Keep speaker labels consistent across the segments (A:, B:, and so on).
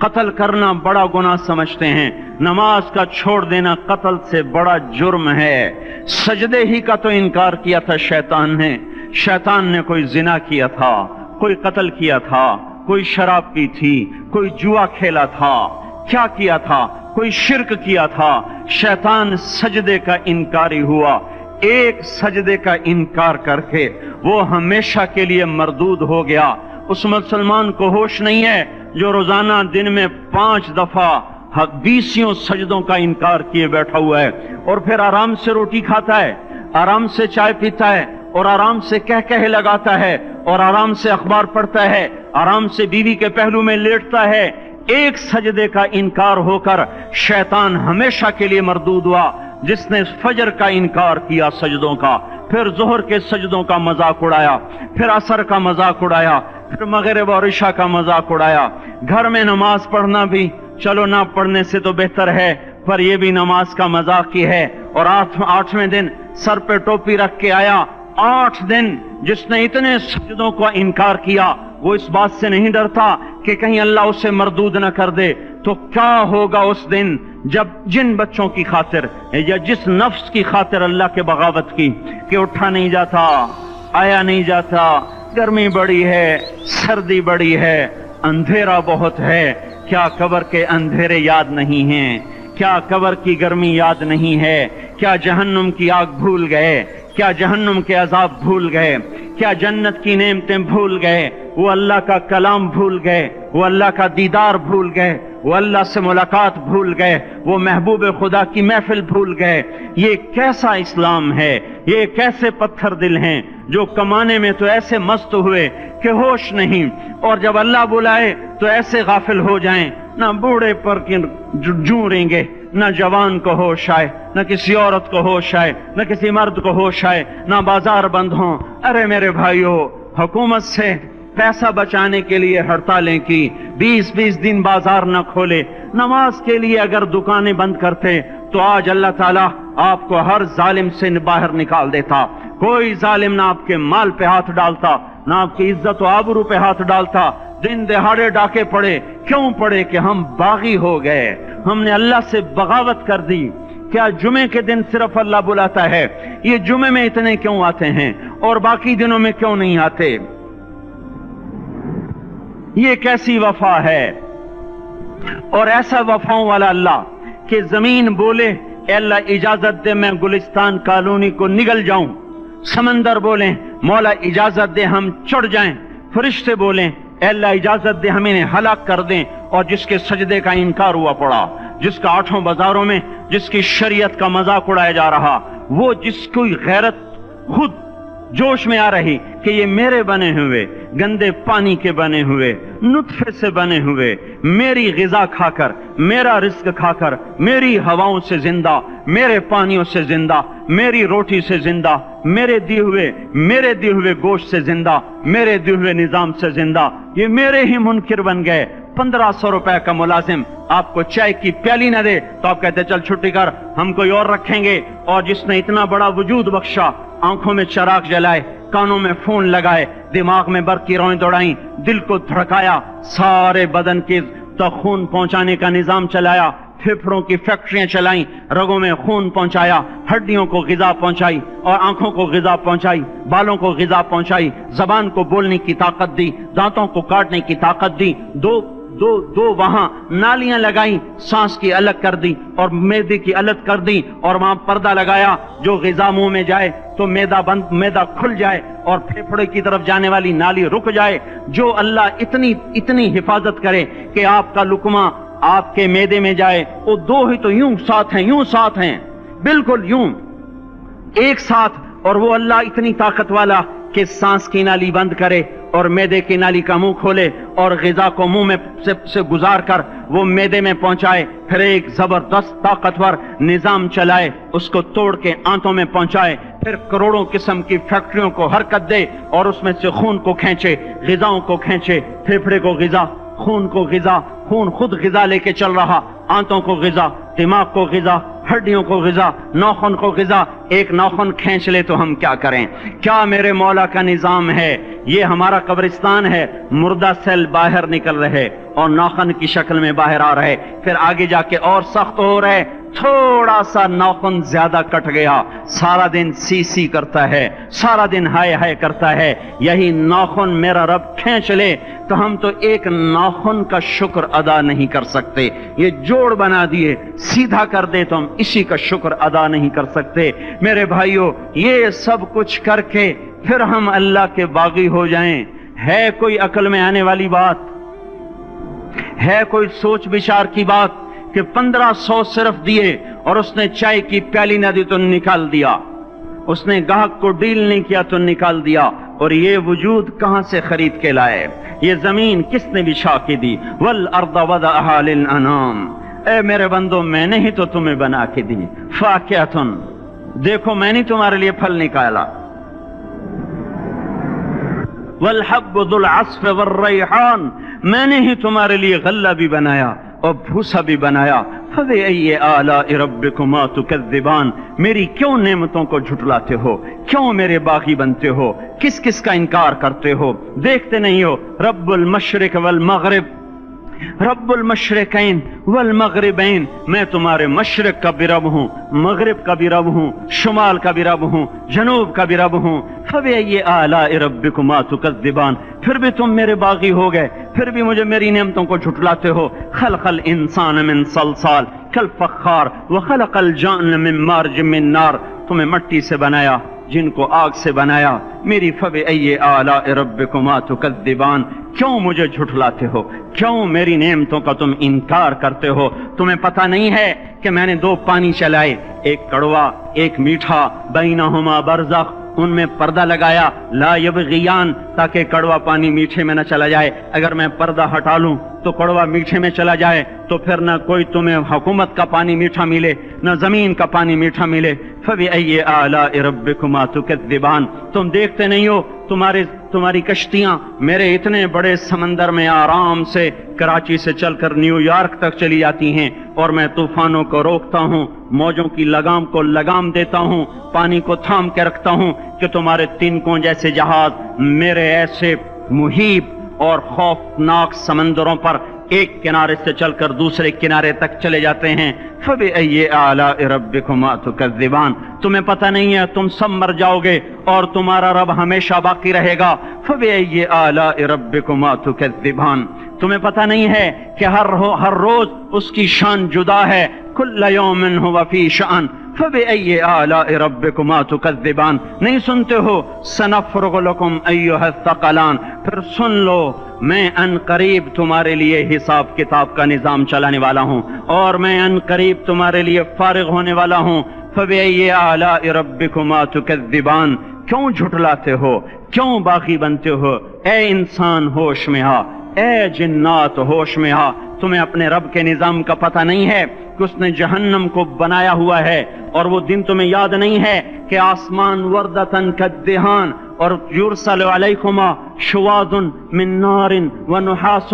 A: قتل کرنا بڑا گناہ سمجھتے ہیں، نماز کا چھوڑ دینا قتل سے بڑا جرم ہے۔ سجدے ہی کا تو انکار کیا تھا شیطان نے کوئی زنا کیا تھا، کوئی قتل کیا تھا، کوئی شراب پی تھی، کوئی جوا کھیلا تھا، کیا کیا تھا؟ کوئی شرک کیا تھا۔ شیطان سجدے کا انکاری ہوا، ایک سجدے کا انکار کر کے وہ ہمیشہ کے لیے مردود ہو گیا۔ اس مسلمان کو ہوش نہیں ہے جو روزانہ دن میں 5 دفعہ 20 سجدوں کا انکار کیے بیٹھا ہوا ہے، اور پھر آرام سے روٹی کھاتا ہے، آرام سے چائے پیتا ہے، اور آرام سے کہہ لگاتا ہے، اور آرام سے اخبار پڑھتا ہے، آرام سے بیوی کے پہلو میں لیٹتا ہے۔ ایک سجدے کا انکار ہو کر شیطان ہمیشہ کے لیے مردود ہوا۔ جس نے فجر کا انکار کیا سجدوں کا، پھر ظہر کے سجدوں کا مذاق اڑایا، پھر عصر کا مذاق اڑایا، پھر مغرب اور عشاء کا مذاق اڑایا۔ گھر میں نماز پڑھنا بھی چلو نہ پڑھنے سے تو بہتر ہے، پر یہ بھی نماز کا مذاق کی ہے۔ اور 8ویں دن سر پہ ٹوپی رکھ کے آیا۔ 8 دن جس نے اتنے سجدوں کا انکار کیا، وہ اس بات سے نہیں ڈرتا کہ کہیں اللہ اسے مردود نہ کر دے، تو کیا ہوگا اس دن جب جن بچوں کی خاطر یا جس نفس کی خاطر اللہ کے بغاوت کی کہ اٹھا نہیں جاتا، آیا نہیں جاتا، گرمی بڑی ہے، سردی بڑی ہے، اندھیرا بہت ہے، کیا قبر کے اندھیرے یاد نہیں ہیں؟ کیا قبر کی گرمی یاد نہیں ہے؟ کیا جہنم کی آگ بھول گئے؟ کیا جہنم کے عذاب بھول گئے؟ کیا جنت کی نعمتیں بھول گئے؟ وہ اللہ کا کلام بھول گئے، وہ اللہ کا دیدار بھول گئے، وہ اللہ سے ملاقات بھول گئے، وہ محبوب خدا کی محفل بھول گئے۔ یہ کیسا اسلام ہے؟ یہ کیسے پتھر دل ہیں جو کمانے میں تو ایسے مست ہوئے کہ ہوش نہیں، اور جب اللہ بلائے تو ایسے غافل ہو جائیں، نہ بوڑھے پر جوں رہیں گے، نہ جوان کو ہوش آئے، نہ کسی عورت کو ہوش آئے، نہ کسی مرد کو ہوش آئے، نہ بازار بند ہوں۔ ارے میرے بھائیو، حکومت سے پیسہ بچانے کے لیے ہڑتالیں کی، 20 دن بازار نہ کھولے، نماز کے لیے اگر دکانیں بند کرتے تو آج اللہ تعالیٰ آپ کو ہر ظالم سے باہر نکال دیتا۔ کوئی ظالم نہ آپ کے مال پہ ہاتھ ڈالتا، نہ آپ کی عزت و آبرو پہ ہاتھ ڈالتا۔ دن دہاڑے ڈاکے پڑے، کیوں پڑے؟ کہ ہم باغی ہو گئے، ہم نے اللہ سے بغاوت کر دی۔ کیا جمعے کے دن صرف اللہ بلاتا ہے؟ یہ جمعے میں اتنے کیوں آتے ہیں اور باقی دنوں میں کیوں نہیں آتے؟ یہ کیسی وفا ہے؟ اور ایسا وفاؤں والا اللہ کہ زمین بولے اے اللہ اجازت دے میں گلستان کالونی کو نگل جاؤں، سمندر بولیں مولا اجازت دے ہم چڑھ جائیں، فرشتے بولیں اے اللہ اجازت دے ہم انہیں ہلاک کر دیں۔ اور جس کے سجدے کا انکار ہوا پڑا، جس کا 8 بازاروں میں جس کی شریعت کا مذاق اڑایا جا رہا، وہ جس کوئی غیرت خود جوش میں آ رہی کہ یہ میرے بنے ہوئے گندے پانی کے بنے ہوئے نطفے سے بنے ہوئے، میری غذا کھا کر، میرا رزق کھا کر، میری ہواؤں سے زندہ، میرے پانیوں سے زندہ، میری روٹی سے زندہ، میرے دیے ہوئے گوشت سے زندہ، میرے دیے ہوئے نظام سے زندہ، یہ میرے ہی منکر بن گئے۔ 1500 روپے کا ملازم آپ کو چائے کی پیالی نہ دے تو آپ کہتے چل چھٹی کر، ہم کوئی اور رکھیں گے۔ اور جس نے اتنا بڑا وجود بخشا، آنکھوں میں چراغ جلائے، کانوں میں فون لگائے، دماغ میں برق کی روئیں دوڑائیں، دل کو دھڑکایا، سارے بدن کے تک خون پہنچانے کا نظام چلایا، پھیپھڑوں کی فیکٹریاں چلائیں، رگوں میں خون پہنچایا، ہڈیوں کو غذا پہنچائی اور آنکھوں کو غذا پہنچائی، بالوں کو غذا پہنچائی، زبان کو بولنے کی طاقت دی، دانتوں کو کاٹنے کی طاقت دی، دو وہاں نالیاں لگائیں، سانس کی الگ کر دی اور معدے کی الگ کر دی، اور وہاں پردہ لگایا، جو غذا منہ میں جائے تو معدہ کھل جائے اور پھیپھڑے کی طرف جانے والی نالی رک جائے۔ جو اللہ اتنی حفاظت کرے کہ آپ کا لقمہ آپ کے معدے میں جائے، وہ دو ہی تو یوں ساتھ ہیں بالکل یوں ایک ساتھ، اور وہ اللہ اتنی طاقت والا کہ سانس کی نالی بند کرے اور معدے کی نالی کا منہ کھولے اور غذا کو منہ میں سے گزار کر وہ معدے میں پہنچائے، پھر ایک زبردست طاقتور نظام چلائے، اس کو توڑ کے آنتوں میں پہنچائے، پھر کروڑوں قسم کی فیکٹریوں کو حرکت دے اور اس میں سے خون کو کھینچے، غذاؤں کو کھینچے، پھیپھڑے کو غذا، خون کو غذا، خون خود غذا لے کے چل رہا، آنتوں کو غذا، دماغ کو غذا، ہڈیوں کو غذا، ناخن کو غذا۔ ایک ناخن کھینچ لے تو ہم کیا کریں؟ کیا میرے مولا کا نظام ہے؟ یہ ہمارا قبرستان ہے، مردہ سیل باہر نکل رہے اور ناخن کی شکل میں باہر آ رہے، پھر آگے جا کے اور سخت ہو رہے، تھوڑا سا ناخن زیادہ کٹ گیا، سارا دن سی سی کرتا ہے، سارا دن ہائے ہائے کرتا ہے، یہی ناخن میرا رب کھینچ لے تو ہم تو ایک ناخن کا شکر ادا نہیں کر سکتے، یہ جوڑ بنا دیے سیدھا کر دے تو ہم اسی کا شکر ادا نہیں کر سکتے۔ میرے بھائیو، یہ سب کچھ کر کے پھر ہم اللہ کے باغی ہو جائیں، ہے کوئی عقل میں آنے والی بات؟ ہے کوئی سوچ بچار کی بات کہ 1500 صرف دیے اور اس نے چائے کی پیالی نہ دی تو نکال دیا، اس نے گاہک کو ڈیل نہیں کیا تو نکال دیا، اور یہ وجود کہاں سے خرید کے لائے؟ یہ زمین کس نے بچھا کے دی؟ وَالْأَرْضَ وَضَعَهَا لِلْأَنَامِ، اے میرے بندو میں نے ہی تو تمہیں بنا کے دی، فَاكِهَةٌ، دیکھو میں نے تمہارے لیے پھل نکالا، وَالْحَبُّ ذُو الْعَصْفِ وَالرَّيْحَانِ، میں نے ہی تمہارے لیے غلہ بھی بنایا اور بھوسا بھی بنایا، فَبِأَيِّ آلَاءِ رَبِّكُمَا تُكَذِّبَانِ، میری کیوں نعمتوں کو جھٹلاتے ہو؟ کیوں میرے باغی بنتے ہو؟ کس کس کا انکار کرتے ہو؟ دیکھتے نہیں ہو رب المشرق والمغرب، رب المشرقین والمغربین، میں تمہارے مشرق کا بھی رب ہوں، مغرب کا بھی رب ہوں، شمال کا بھی رب ہوں، جنوب کا بھی رب ہوں۔ فَبِأَيِّ آلَاءِ رَبِّكُمَا تُكَذِّبَانِ، پھر بھی تم میرے باغی ہو گئے، پھر بھی مجھے میری نعمتوں کو جھٹلاتے ہو۔ خلق الانسان من صلصال کالفخار وخلق الجان من مارج من نار، تمہیں مٹی سے بنایا، جن کو آگ سے بنایا۔ میری فَبِأَيِّ آلَاءِ رَبِّكُمَا تُكَذِّبَانِ، کیوں مجھے جھٹلاتے ہو؟ کیوں میری نعمتوں کا تم انکار کرتے ہو؟ تمہیں پتہ نہیں ہے کہ میں نے دو پانی چلائے، ایک کڑوا ایک میٹھا، بینہما برزخ، ان میں پردہ لگایا، لا یبغیان، تاکہ کڑوا پانی میٹھے میں نہ چلا جائے، اگر میں پردہ ہٹا لوں تو کڑوا میٹھے میں چلا جائے تو پھر نہ کوئی تمہیں حکومت کا پانی میٹھا ملے نہ زمین کا پانی میٹھا ملے۔ فَبِأَيِّ آلَاءِ رَبِّكُمَا تُكَذِّبَانِ، تم دیکھتے نہیں ہو تمہاری کشتیاں میرے اتنے بڑے سمندر میں آرام سے کراچی سے چل کر نیو یارک تک چلی جاتی ہیں، اور میں طوفانوں کو روکتا ہوں، موجوں کی لگام کو لگام دیتا ہوں، پانی کو تھام کے رکھتا ہوں کہ تمہارے تنکوں جیسے جہاز میرے ایسے محیط اور خوفناک سمندروں پر ایک کنارے سے چل کر دوسرے کنارے تک چلے جاتے ہیں۔ فَبِأَيِّ آلَاءِ رَبِّكُمَا تُكَذِّبَانِ، تمہیں پتہ نہیں ہے تم سب مر جاؤ گے اور تمہارا رب ہمیشہ باقی رہے گا۔ فَبِأَيِّ آلَاءِ رَبِّكُمَا تُكَذِّبَانِ، تمہیں پتہ نہیں ہے کہ ہر روز اس کی شان جدا ہے، كُلَّ يَوْمٍ هُوَ فِي شَأْنٍ فَبِأَيِّ آلَاءِ رَبِّكُمَا تُكَذِّبَانِ، نہیں سنتے ہو؟ سَنَفْرُغُ لَكُمْ أَيُّهَا الثَّقَلَانِ، پھر سن لو میں ان قریب تمہارے لیے حساب کتاب کا نظام چلانے والا ہوں، اور میں ان قریب تمہارے لیے فارغ ہونے والا ہوں۔ فَبِأَيِّ آلَاءِ رَبِّكُمَا تُكَذِّبَانِ، کیوں جھٹلاتے ہو؟ کیوں باغی بنتے ہو؟ اے انسان ہوش میں آ، اے جنات ہوش میں آ، تمہیں اپنے رب کے نظام کا پتہ نہیں ہے کہ اس نے جہنم کو بنایا ہوا ہے، اور وہ دن تمہیں یاد نہیں ہے کہ آسمان وردتن کالدہان، اور یرسل علیکما شواظ من نار ونحاس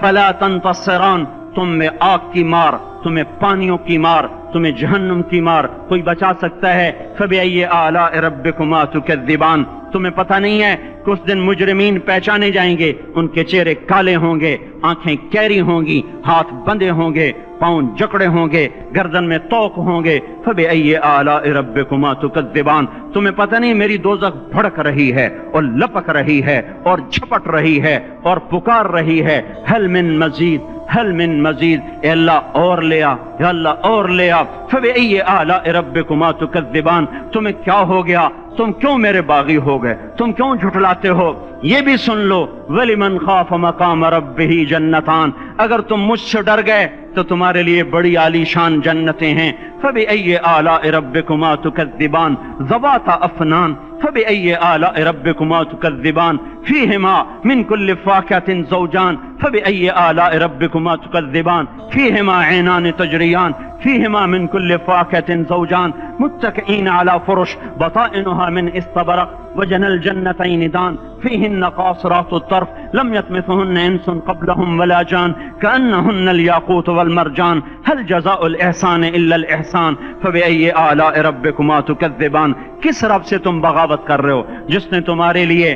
A: فلا تنتصران، تم میں آگ کی مار، تمہیں پانیوں کی مار، تمہیں جہنم کی مار کوئی بچا سکتا ہے؟ فَبِأَيِّ آلَاءِ رَبِّكُمَا تُكَذِّبَانِ، تمہیں پتہ نہیں ہے کہ اس دن مجرمین پہچانے جائیں گے، ان کے چہرے کالے ہوں گے، آنکھیں کیری ہوں گی، ہاتھ بندے ہوں گے، پاؤں جکڑے ہوں گے، گردن میں توق ہوں گے۔ فَبِأَيِّ آلَاءِ رَبِّكُمَا تُكَذِّبَانِ، تمہیں پتہ نہیں میری دوزخ بھڑک رہی ہے اور لپک رہی ہے اور جھپٹ رہی ہے اور پکار رہی ہے، هل من مزید، هل من مزید، اے اللہ اور لے آ، یا اللہ اور لے آ۔ فَبِأَيِّ آلَاءِ رَبِّكُمَا تُكَذِّبَانِ، تمہیں کیا ہو گیا؟ تم کیوں میرے باغی ہو گئے؟ تم کیوں جھٹلاتے ہو؟ یہ بھی سن لو، وَلِمَنْ خَافَ مَقَامَ رَبِّهِ جَنَّتَانِ، اگر تم مجھ سے ڈر گئے تو تمہارے لیے بڑی عالی شان جنتیں ہیں۔ فَبِأَيِّ آلَاءِ رَبِّكُمَا تُكَذِّبَانِ ذَوَاتَا أَفْنَانٍ فَبِأَيِّ آلَاءِ رَبِّكُمَا تُكَذِّبَانِ فِيهِمَا مِنْ كُلِّ فَاكِهَةٍ زَوْجَانِ فَبِأَيِّ آلَاءِ رَبِّكُمَا تُكَذِّبَانِ فِيهِمَا عَيْنَانِ تَجْرِيَانِ فِيهِمَا مِنْ كُلِّ فَاكِهَةٍ زَوْجَانِ مُتَّكِئِينَ عَلَى فُرُشٍ بَطَائِنُهَا مِنْ إِسْتَبْرَقٍ وَجَنَى الْجَنَّتَيْنِ دَانٍ فِيهِنَّ قَاصِرَاتُ الطَّرْفِ لَمْ يَطْمِثْهُنَّ إِنسٌ قَبْلَهُمْ وَلَا جَانٌ كَأَنَّهُنَّ الْيَاقُوتُ وَالْمَرْجَانُ هَلْ جَزَاءُ الْإِحْسَانِ إِلَّا الْإِحْسَانُ فَبِأَيِّ آلَاءِ رَبِّكُمَا تُكَذِّبَانِ، کس رب سے تم بغاوت کر رہے ہو جس نے تمہارے لیے